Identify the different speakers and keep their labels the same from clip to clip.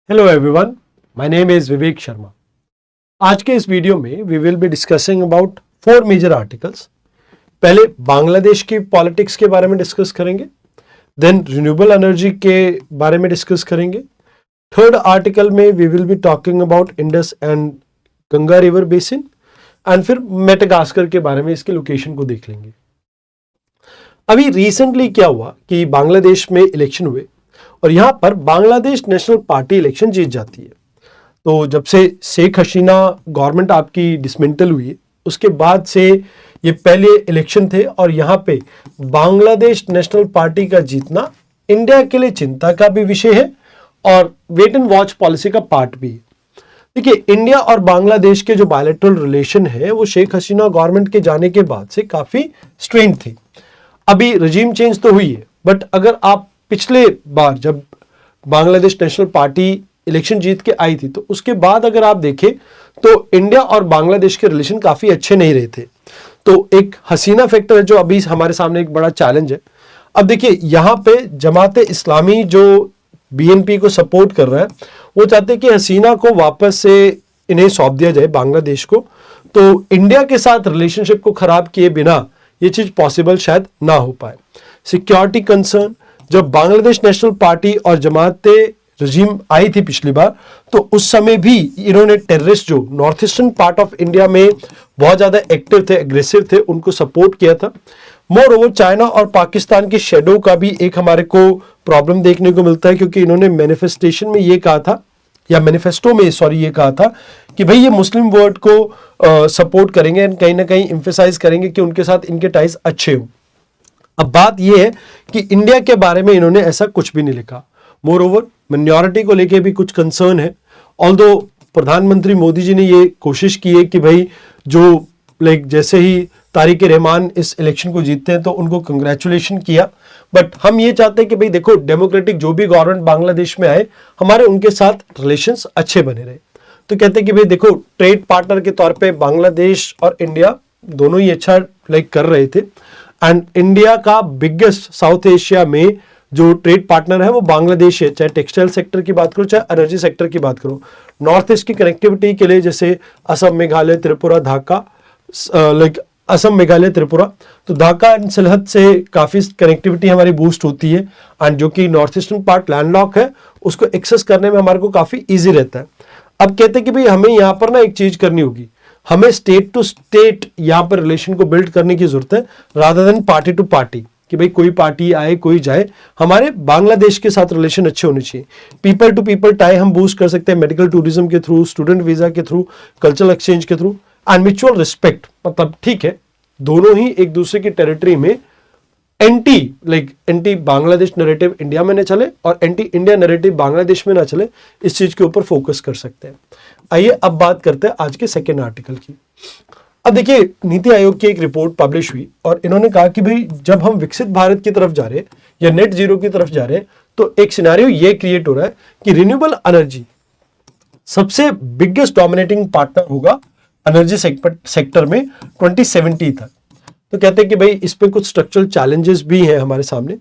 Speaker 1: Hello everyone, my name is Vivek Sharma. आज के इस वीडियो में we will be discussing about 4 major articles. पहले बांग्लादेश की पॉलिटिक्स के बारे में डिस्कस करेंगे, देन रिन्यूएबल एनर्जी के बारे में डिस्कस करेंगे। थर्ड आर्टिकल में we will be talking about Indus and Ganga river basin, and फिर मेडागास्कर के बारे में, इसके लोकेशन को देख लेंगे। अभी रिसेंटली क्या हुआ कि बांग्लादेश में इलेक्शन हुए और यहां पर बांग्लादेश नेशनल पार्टी इलेक्शन जीत जाती है। तो जब से शेख हसीना गवर्नमेंट आपकी डिसमेंटल हुई, उसके बाद से ये पहले इलेक्शन थे और यहाँ पे बांग्लादेश नेशनल पार्टी का जीतना इंडिया के लिए चिंता का भी विषय है और वेट एंड वॉच पॉलिसी का पार्ट भी है। देखिए, इंडिया और बांग्लादेश के जो बायलैटरल रिलेशन है वो शेख हसीना गवर्नमेंट के जाने के बाद से काफी स्ट्रेन थे। अभी रजीम चेंज तो हुई है, बट अगर आप पिछले बार जब बांग्लादेश नेशनल पार्टी इलेक्शन जीत के आई थी तो उसके बाद अगर आप देखें तो इंडिया और बांग्लादेश के रिलेशन काफी अच्छे नहीं रहे थे। तो एक हसीना फैक्टर है जो अभी हमारे सामने एक बड़ा चैलेंज है। अब देखिए, यहाँ पे जमात इस्लामी जो बीएनपी को सपोर्ट कर रहा है वो चाहते हैं कि हसीना को वापस से इन्हें सौंप दिया जाए बांग्लादेश को। तो इंडिया के साथ रिलेशनशिप को खराब किए बिना ये चीज पॉसिबल शायद ना हो पाए। सिक्योरिटी कंसर्न, जब बांग्लादेश नेशनल पार्टी और जमात रजीम आई थी पिछली बार, तो उस समय भी इन्होंने टेररिस्ट जो north eastern part of India में बहुत ज्यादा एक्टिव थे, एग्रेसिव थे, उनको सपोर्ट किया था। मोर ओवर चाइना और पाकिस्तान की शेडो का भी एक हमारे को प्रॉब्लम देखने को मिलता है, क्योंकि इन्होंने मैनिफेस्टेशन में ये कहा था, या मैनिफेस्टो में ये कहा था कि भाई ये मुस्लिम वर्ल्ड को सपोर्ट करेंगे एंड कहीं ना कहीं एम्फेसाइज करेंगे कि उनके साथ इनके टाइज अच्छे हो। अब बात यह है कि इंडिया के बारे में इन्होंने ऐसा कुछ भी नहीं लिखा। मोर ओवर मिनॉरिटी को लेके भी कुछ कंसर्न है। ऑल्दो प्रधानमंत्री मोदी जी ने ये कोशिश की है कि भाई जो जैसे ही तारिक रहमान इस इलेक्शन को जीतते हैं तो उनको कंग्रेचुलेशन किया, बट हम ये चाहते हैं कि भाई देखो, डेमोक्रेटिक जो भी गवर्नमेंट बांग्लादेश में आए, हमारे उनके साथ रिलेशंस अच्छे बने रहे। तो कहते हैं कि भाई देखो, ट्रेड पार्टनर के तौर पे बांग्लादेश और इंडिया दोनों ही अच्छा कर रहे थे। एंड इंडिया का बिगेस्ट साउथ एशिया में जो ट्रेड पार्टनर है वो बांग्लादेश है, चाहे टेक्सटाइल सेक्टर की बात करो चाहे एनर्जी सेक्टर की बात करो। नॉर्थ ईस्ट की कनेक्टिविटी के लिए जैसे असम, मेघालय, त्रिपुरा, ढाका, असम, मेघालय, त्रिपुरा, तो ढाका एंड सिलहट से काफी कनेक्टिविटी हमारी बूस्ट होती है। एंड जो कि नॉर्थ ईस्टर्न पार्ट लैंडलॉक है, उसको एक्सेस करने में हमारे को काफी ईजी रहता है। अब कहते हैं कि भाई हमें यहाँ पर ना एक चीज करनी होगी, हमें स्टेट टू स्टेट यहाँ पर रिलेशन को बिल्ड करने की जरूरत है, rather than party to party, कि भाई कोई पार्टी आए कोई जाए, हमारे बांग्लादेश के साथ रिलेशन अच्छे होने चाहिए। पीपल टू पीपल टाई हम बूस्ट कर सकते हैं मेडिकल टूरिज्म के थ्रू, स्टूडेंट वीजा के थ्रू, कल्चरल एक्सचेंज के थ्रू, एंड म्यूचुअल रिस्पेक्ट। मतलब ठीक है, दोनों ही एक दूसरे की टेरिटरी में एंटी बांग्लादेश नैरेटिव इंडिया में ना चले और एंटी इंडिया नैरेटिव बांग्लादेश में ना चले, इस चीज के ऊपर फोकस कर सकते हैं। आइए अब बात करते हैं आज के सेकेंड आर्टिकल की। अब देखिए, नीति आयोग की एक रिपोर्ट पब्लिश हुई और इन्होंने कहा कि भाई जब हम विकसित भारत की तरफ जा रहे हैं या नेट जीरो की तरफ जा रहे हैं, तो एक सिनेरियो ये क्रिएट हो रहा है कि रिन्यूएबल एनर्जी सबसे बिगेस्ट डोमिनेटिंग पार्टनर होगा एनर्जी सेक्टर में 2070 तक। तो कहते हैं कि भाई इस पे कुछ स्ट्रक्चरल चैलेंजेस भी हैं हमारे सामने।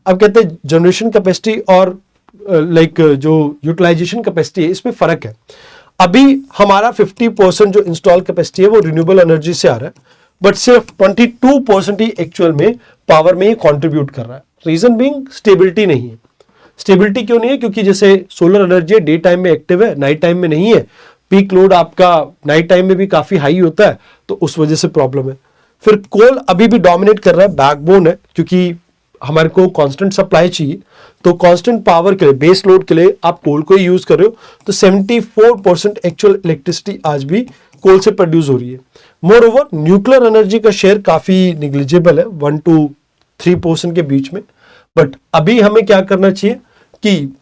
Speaker 1: अब कहते हैं जनरेशन कैपेसिटी और जो यूटिलाइजेशन कैपेसिटी है, इसमें फर्क है। अभी हमारा 50% जो इंस्टॉल कैपेसिटी है वो रिन्यूएबल एनर्जी से आ रहा है, बट सिर्फ 22% ही एक्चुअल में पावर में ही कंट्रीब्यूट कर रहा है। रीजन बीइंग स्टेबिलिटी नहीं है। स्टेबिलिटी क्यों नहीं है? क्योंकि जैसे सोलर एनर्जी डे टाइम में एक्टिव है, नाइट टाइम में नहीं है। पीक लोड आपका नाइट टाइम में भी काफी हाई होता है, तो उस वजह से प्रॉब्लम है। फिर कोल अभी भी डोमिनेट कर रहा है, बैकबोन है, क्योंकि हमारे को कांस्टेंट सप्लाई चाहिए। तो कांस्टेंट पावर के लिए, बेस लोड के लिए आप कोल को ही यूज कर रहे हो, तो 74% एक्चुअल इलेक्ट्रिसिटी आज भी कोल से प्रोड्यूस हो रही है। मोर ओवर न्यूक्लियर एनर्जी का शेयर काफी निग्लिजिबल है, 1 to 3% के बीच में। बट अभी हमें क्या करना चाहिए कि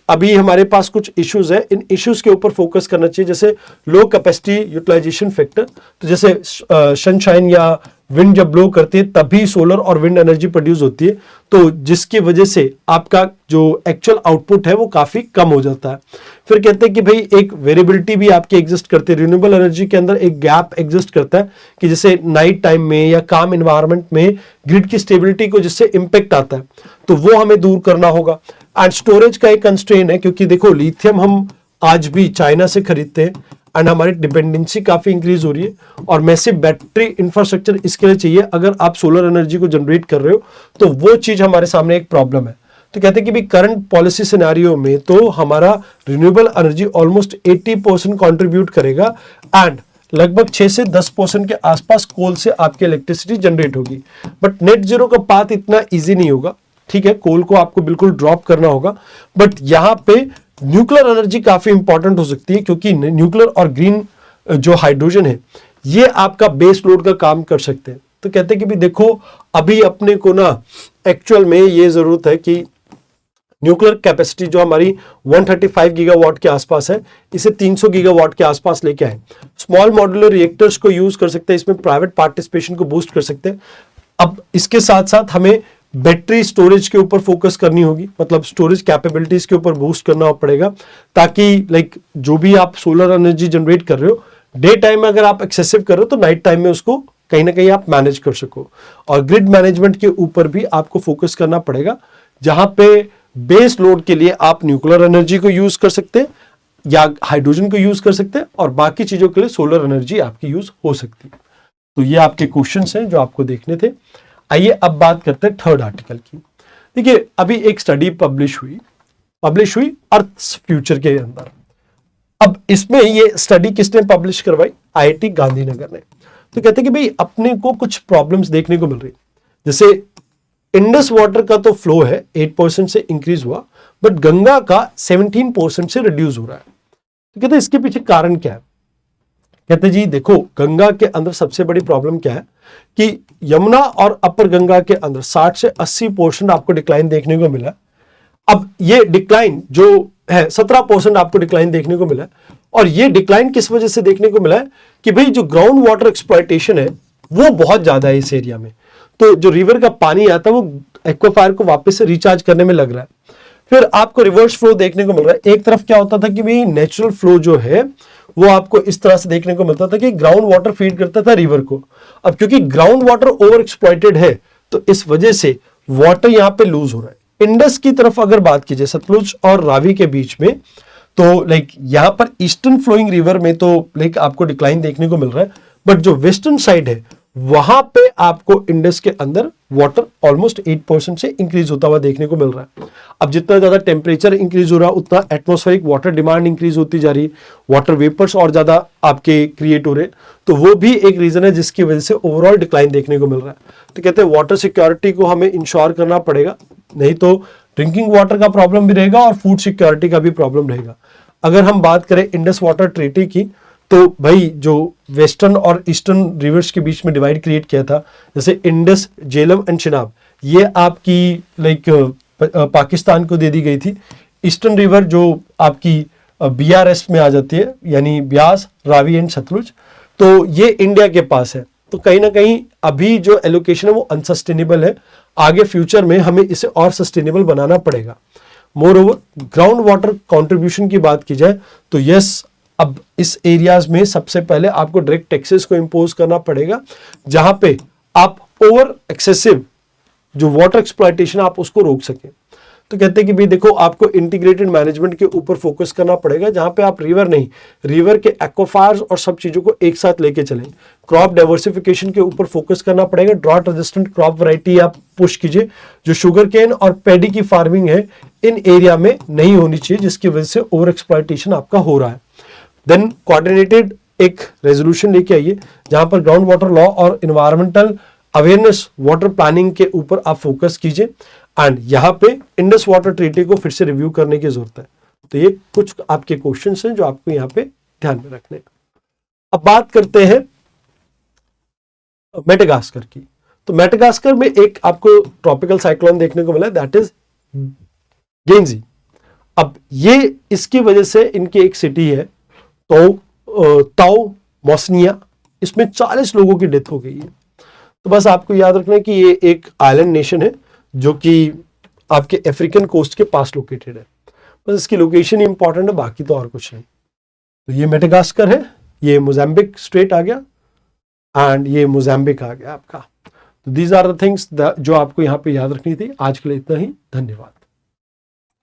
Speaker 1: अभी हमारे पास कुछ इश्यूज है, इन इश्यूज के ऊपर फोकस करना चाहिए, जैसे लो कैपेसिटी यूटिलाइजेशन फैक्टर। तो जैसे सनशाइन या विंड जब ब्लो करती है तभी सोलर और विंड एनर्जी प्रोड्यूस होती है, तो जिसकी वजह से आपका जो एक्चुअल आउटपुट है वो काफी कम हो जाता है। फिर कहते हैं कि भाई एक वेरिएबिलिटी भी आपकी एग्जिस्ट करती है, रिन्यूएबल एनर्जी के अंदर एक गैप एग्जिस्ट करता है कि जैसे नाइट टाइम में या काम एनवायरनमेंट में ग्रिड की स्टेबिलिटी को जिससे इंपैक्ट आता है, तो वो हमें दूर करना होगा। एंड स्टोरेज का एक कंस्ट्रेन है, क्योंकि देखो लिथियम हम आज भी चाइना से खरीदते हैं एंड हमारी डिपेंडेंसी काफी इंक्रीज हो रही है और मैसिव बैटरी इंफ्रास्ट्रक्चर इसके लिए चाहिए। अगर आप सोलर एनर्जी को जनरेट कर रहे हो तो वो चीज हमारे सामने एक प्रॉब्लम है। तो कहते हैं कि भी करंट पॉलिसी सिनेरियो में तो हमारा रिन्यूएबल एनर्जी ऑलमोस्ट 80% कंट्रीब्यूट करेगा एंड लगभग 6 से 10% के आसपास कोल से आपकी इलेक्ट्रिसिटी जनरेट होगी। बट नेट जीरो का पाथ इतना इजी नहीं होगा, ठीक है, कोल को आपको बिल्कुल ड्रॉप करना होगा। बट यहां पे न्यूक्लियर एनर्जी काफी इंपॉर्टेंट हो सकती है, क्योंकि न्यूक्लियर और ग्रीन जो हाइड्रोजन है ये आपका बेस लोड का काम कर सकते हैं। तो कहते हैं कि भी देखो अभी अपने को ना एक्चुअल में ये जरूरत है कि न्यूक्लियर कैपेसिटी जो हमारी 135 गीगावाट के आसपास है इसे 300 गीगावाट के आसपास लेके आए। स्मॉल मॉड्यूलर रिएक्टर्स को यूज कर सकते हैं, इसमें प्राइवेट पार्टिसिपेशन को बूस्ट कर सकते हैं। अब इसके साथ साथ हमें बैटरी स्टोरेज के ऊपर फोकस करनी होगी, मतलब स्टोरेज कैपेबिलिटीज के ऊपर बूस्ट करना पड़ेगा, ताकि लाइक जो भी आप सोलर एनर्जी जनरेट कर रहे हो डे टाइम में अगर आप एक्सेसिव कर रहे हो तो नाइट टाइम में उसको कहीं ना कहीं आप मैनेज कर सको। और ग्रिड मैनेजमेंट के ऊपर भी आपको फोकस करना पड़ेगा, जहां पे बेस लोड के लिए आप न्यूक्लियर एनर्जी को यूज कर सकते हैं या हाइड्रोजन को यूज कर सकते हैं और बाकी चीजों के लिए सोलर एनर्जी आपकी यूज हो सकती है। तो ये आपके क्वेश्चंस हैं जो आपको देखने थे। आइए अब बात करते हैं थर्ड आर्टिकल की। देखिए अभी एक स्टडी पब्लिश हुई अर्थ फ्यूचर के अंदर। अब इसमें ये स्टडी किसने पब्लिश करवाई? आईआईटी गांधीनगर ने। तो कहते हैं कि भाई अपने को कुछ प्रॉब्लम्स देखने को मिल रही, जैसे इंडस वाटर का तो फ्लो है 8% से इंक्रीज हुआ, बट गंगा का 17% से रिड्यूस हो रहा है। तो कहते हैं इसके पीछे कारण क्या है? कहते जी देखो गंगा के अंदर सबसे बड़ी प्रॉब्लम क्या है कि यमुना और अपर गंगा के अंदर 60 से 80% आपको डिक्लाइन देखने को मिला। अब ये डिक्लाइन जो है 17% आपको डिक्लाइन देखने को मिला है, और ये डिक्लाइन किस वजह से देखने को मिला है कि भाई जो ग्राउंड वाटर एक्सप्लॉयटेशन है वो बहुत ज्यादा है इस एरिया में। तो जो रिवर का पानी आता है वो एक्वाफायर को वापस से रिचार्ज करने में लग रहा है। फिर आपको रिवर्स फ्लो देखने को मिल रहा है। एक तरफ क्या होता था कि भाई नेचुरल फ्लो जो है वो आपको इस तरह से देखने को मिलता था कि ग्राउंड वाटर फीड करता था रिवर को। अब क्योंकि ग्राउंड वाटर ओवर एक्सप्लॉइटेड है तो इस वजह से वाटर यहां पे लूज हो रहा है। इंडस की तरफ अगर बात कीजिए सतलुज और रावी के बीच में, तो लाइक यहां पर ईस्टर्न फ्लोइंग रिवर में तो लाइक आपको डिक्लाइन देखने को मिल रहा है, बट जो वेस्टर्न साइड है वहां पे आपको इंडस के अंदर वाटर ऑलमोस्ट 8% से इंक्रीज होता हुआ देखने को मिल रहा है। अब जितना ज्यादा टेम्परेचर इंक्रीज हो रहा है उतना एटमॉस्फेरिक वाटर डिमांड इंक्रीज होती जा रही है, वाटर वेपर्स और ज्यादा आपके क्रिएट हो रहे हैं, तो वो भी एक रीजन है जिसकी वजह से ओवरऑल डिक्लाइन देखने को मिल रहा है। तो कहते हैं वाटर सिक्योरिटी को हमें इंश्योर करना पड़ेगा, नहीं तो ड्रिंकिंग वाटर का प्रॉब्लम भी रहेगा और फूड सिक्योरिटी का भी प्रॉब्लम रहेगा। अगर हम बात करें इंडस वाटर ट्रीटी की, तो भाई जो वेस्टर्न और ईस्टर्न रिवर्स के बीच में डिवाइड क्रिएट किया था, जैसे इंडस, झेलम एंड चिनाब, ये आपकी लाइक पाकिस्तान को दे दी गई थी। ईस्टर्न रिवर जो आपकी बीआरएस में आ जाती है, यानी ब्यास, रावी एंड सतलुज, तो ये इंडिया के पास है। तो कहीं ना कहीं अभी जो एलोकेशन है वो अनसस्टेनेबल है, आगे फ्यूचर में हमें इसे और सस्टेनेबल बनाना पड़ेगा। More over ground water contribution की बात की जाए तो यस, अब इस एरियाज में सबसे पहले आपको डायरेक्ट टैक्सेस को इंपोज करना पड़ेगा, जहां पे आप ओवर एक्सेसिव जो वाटर एक्सप्लॉयटेशन आप उसको रोक सकें। तो कहते हैं कि भाई देखो आपको इंटीग्रेटेड मैनेजमेंट के ऊपर फोकस करना पड़ेगा, जहां पे आप रिवर नहीं, रिवर के एक्वाफायर्स और सब चीजों को एक साथ लेके चलें। क्रॉप डाइवर्सिफिकेशन के ऊपर फोकस करना पड़ेगा, ड्रॉट रेजिस्टेंट क्रॉप वैरायटी आप पुश कीजिए। जो शुगर केन और पैडी की फार्मिंग है इन एरिया में नहीं होनी चाहिए, जिसकी वजह से ओवर एक्सप्लॉयटेशन आपका हो रहा है। देन कोऑर्डिनेटेड एक रेजोल्यूशन लेके आइए, जहां पर ग्राउंड वाटर लॉ और इन्वायरमेंटल अवेयरनेस वाटर प्लानिंग के ऊपर आप फोकस कीजिए, एंड यहाँ पे इंडस वाटर ट्रीटी को फिर से रिव्यू करने की जरूरत है। तो ये कुछ आपके क्वेश्चंस हैं जो आपको यहाँ पे ध्यान में रखने। अब बात करते हैं मेडागास्कर की। तो मेडागास्कर में एक आपको ट्रॉपिकल साइक्लोन देखने को मिला, दैट इज गेंजी। अब ये इसकी वजह से इनकी एक सिटी है तो ताओ मोसनिया, इसमें 40 लोगों की डेथ हो गई है। तो बस आपको याद रखना है कि ये एक आइलैंड नेशन है जो कि आपके अफ्रीकन कोस्ट के पास लोकेटेड है। बस इसकी लोकेशन ही इंपॉर्टेंट है, बाकी तो और कुछ नहीं। तो ये मेडागास्कर है, ये मोजाम्बिक स्टेट आ गया एंड ये मोजाम्बिक आ गया आपका। तो दीज आर द थिंग्स जो आपको यहाँ पे याद रखनी थी। आज के लिए इतना ही, धन्यवाद।